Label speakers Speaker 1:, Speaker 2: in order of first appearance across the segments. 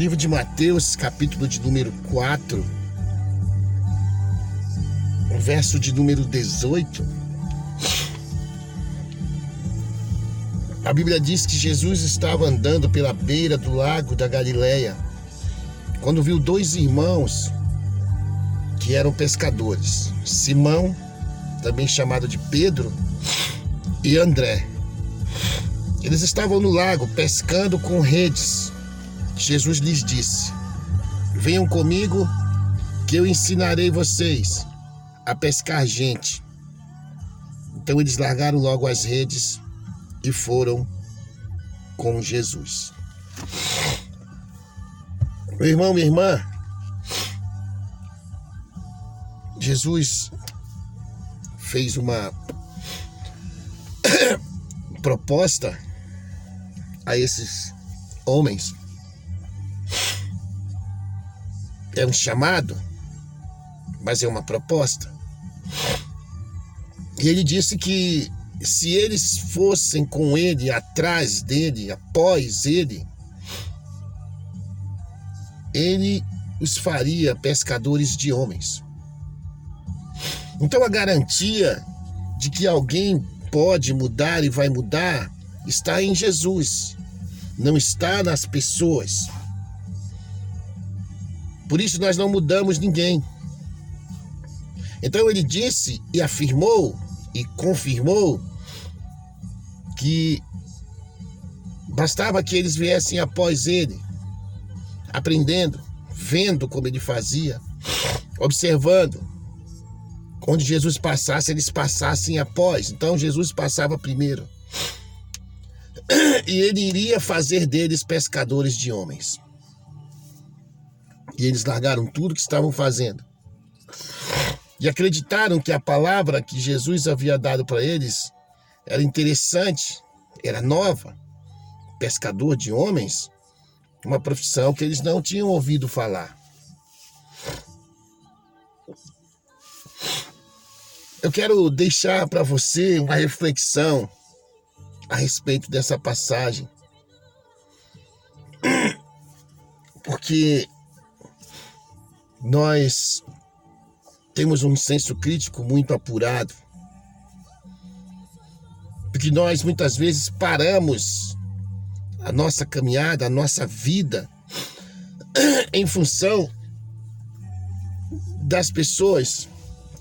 Speaker 1: livro de Mateus, capítulo de número 4, verso de número 18, a Bíblia diz que Jesus estava andando pela beira do lago da Galileia, quando viu dois irmãos que eram pescadores, Simão, também chamado de Pedro, e André. Eles estavam no lago pescando com redes. Jesus lhes disse: venham comigo que eu ensinarei vocês a pescar gente. Então eles largaram logo as redes e foram com Jesus. Meu irmão, minha irmã, Jesus fez uma proposta a esses homens. É um chamado, mas é uma proposta. E ele disse que se eles fossem com ele, atrás dele, após ele, ele os faria pescadores de homens. Então a garantia de que alguém pode mudar e vai mudar está em Jesus, não está nas pessoas. Por isso nós não mudamos ninguém. Então ele disse e afirmou e confirmou que bastava que eles viessem após ele, aprendendo, vendo como ele fazia, observando. Onde Jesus passasse, eles passassem após. Então Jesus passava primeiro. E ele iria fazer deles pescadores de homens. E eles largaram tudo que estavam fazendo. E acreditaram que a palavra que Jesus havia dado para eles era interessante, era nova. Pescador de homens, uma profissão que eles não tinham ouvido falar. Eu quero deixar para você uma reflexão a respeito dessa passagem. Porque nós temos um senso crítico muito apurado. Porque nós muitas vezes paramos a nossa caminhada, a nossa vida em função das pessoas,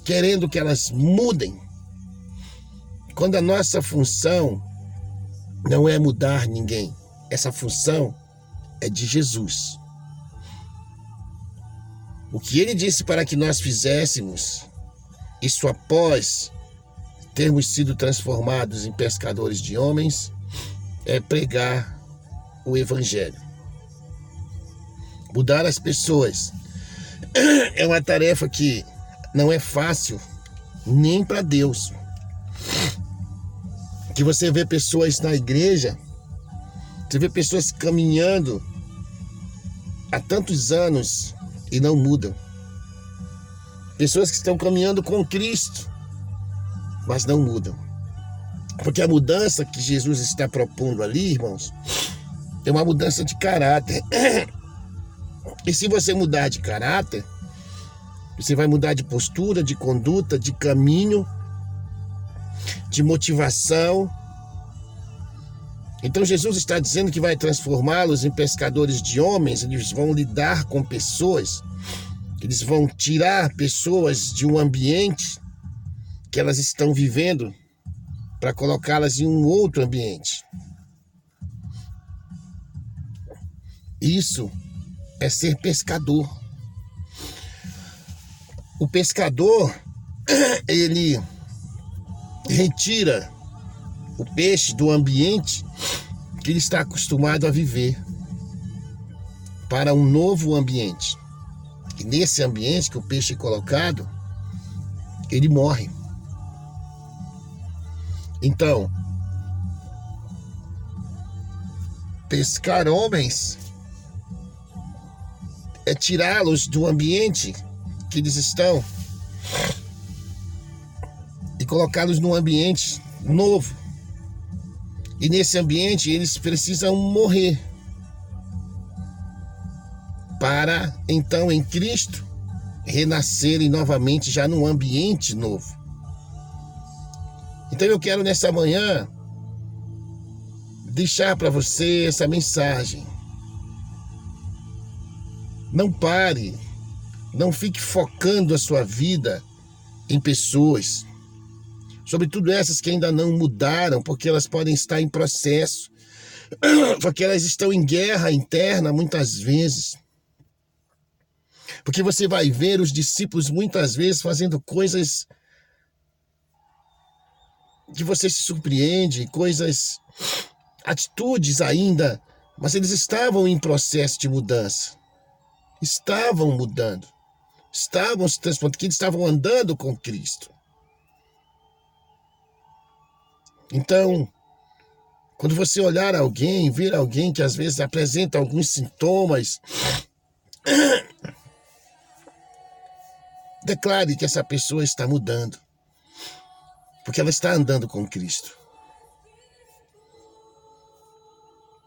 Speaker 1: querendo que elas mudem, quando a nossa função não é mudar ninguém. Essa função é de Jesus. O que ele disse para que nós fizéssemos, isso após termos sido transformados em pescadores de homens, é pregar o Evangelho. Mudar as pessoas é uma tarefa que não é fácil nem para Deus. Que você vê pessoas na igreja, você vê pessoas caminhando há tantos anos e não mudam. Pessoas que estão caminhando com Cristo, mas não mudam. Porque a mudança que Jesus está propondo ali, irmãos, é uma mudança de caráter. E se você mudar de caráter, você vai mudar de postura, de conduta, de caminho, de motivação. Então Jesus está dizendo que vai transformá-los em pescadores de homens. Eles vão lidar com pessoas, eles vão tirar pessoas de um ambiente que elas estão vivendo para colocá-las em um outro ambiente. Isso é ser pescador. O pescador, ele retira o peixe do ambiente que ele está acostumado a viver para um novo ambiente. E nesse ambiente que o peixe é colocado, ele morre. Então, pescar homens é tirá-los do ambiente que eles estão e colocá-los num ambiente novo. E nesse ambiente eles precisam morrer. para então em Cristo renascerem novamente já num ambiente novo. Então eu quero nessa manhã deixar para você essa mensagem. Não pare, não fique focando a sua vida em pessoas, sobretudo essas que ainda não mudaram, porque elas podem estar em processo, porque elas estão em guerra interna muitas vezes. Porque você vai ver os discípulos muitas vezes fazendo coisas que você se surpreende, atitudes ainda, mas eles estavam em processo de mudança. Estavam mudando. Estavam se transformando, porque eles estavam andando com Cristo. Então, quando você olhar alguém, ver alguém que às vezes apresenta alguns sintomas, declare que essa pessoa está mudando, porque ela está andando com Cristo.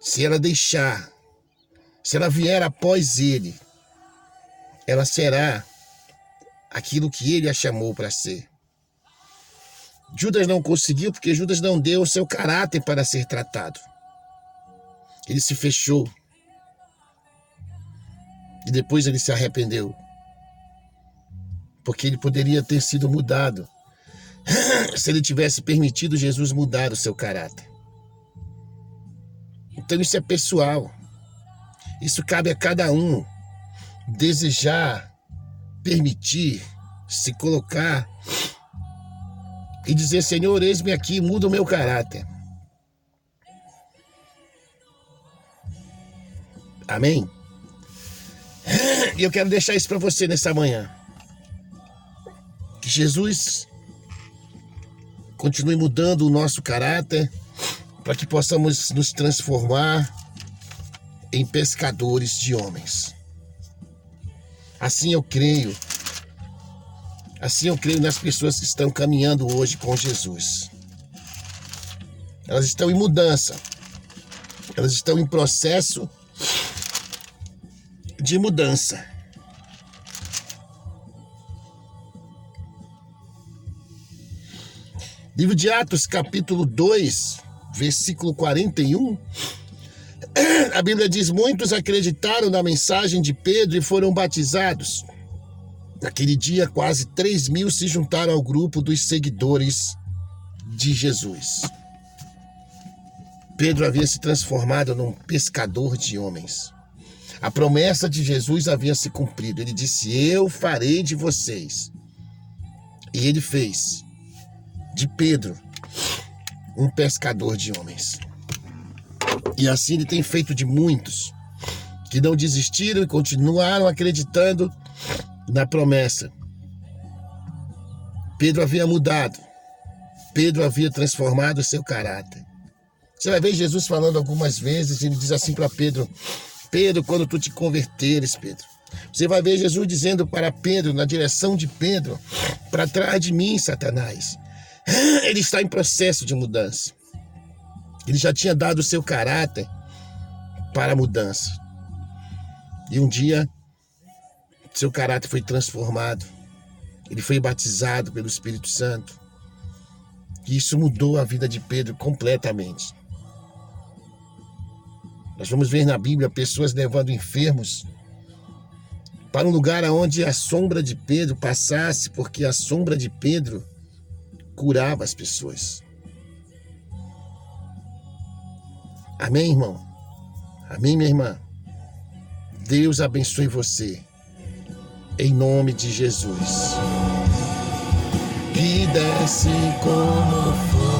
Speaker 1: Se ela deixar, se ela vier após Ele, ela será aquilo que Ele a chamou para ser. Judas não conseguiu porque Judas não deu o seu caráter para ser tratado. Ele se fechou. E depois ele se arrependeu. Porque ele poderia ter sido mudado se ele tivesse permitido Jesus mudar o seu caráter. Então isso é pessoal. Isso cabe a cada um desejar, permitir, se colocar e dizer: Senhor, eis-me aqui, muda o meu caráter. Amém? E eu quero deixar isso para você nessa manhã. Que Jesus continue mudando o nosso caráter para que possamos nos transformar em pescadores de homens. Assim eu creio nas pessoas que estão caminhando hoje com Jesus. Elas estão em mudança. Elas estão em processo de mudança. Livro de Atos, capítulo 2, versículo 41. A Bíblia diz: muitos acreditaram na mensagem de Pedro e foram batizados. Naquele dia, quase 3.000 se juntaram ao grupo dos seguidores de Jesus. Pedro havia se transformado num pescador de homens. A promessa de Jesus havia se cumprido. Ele disse: eu farei de vocês. E ele fez de Pedro um pescador de homens. E assim ele tem feito de muitos que não desistiram e continuaram acreditando na promessa. Pedro havia mudado. Pedro havia transformado o seu caráter. Você vai ver Jesus falando algumas vezes, ele diz assim para Pedro: Pedro, quando tu te converteres, Pedro. Você vai ver Jesus dizendo para Pedro, na direção de Pedro: para trás de mim, Satanás. Ele está em processo de mudança. Ele já tinha dado o seu caráter para a mudança. E um dia, seu caráter foi transformado. Ele foi batizado pelo Espírito Santo. E isso mudou a vida de Pedro completamente. Nós vamos ver na Bíblia pessoas levando enfermos para um lugar onde a sombra de Pedro passasse, porque a sombra de Pedro curava as pessoas. Amém, irmão? Amém, minha irmã? Deus abençoe você. Em nome de Jesus. Que desce como fogo.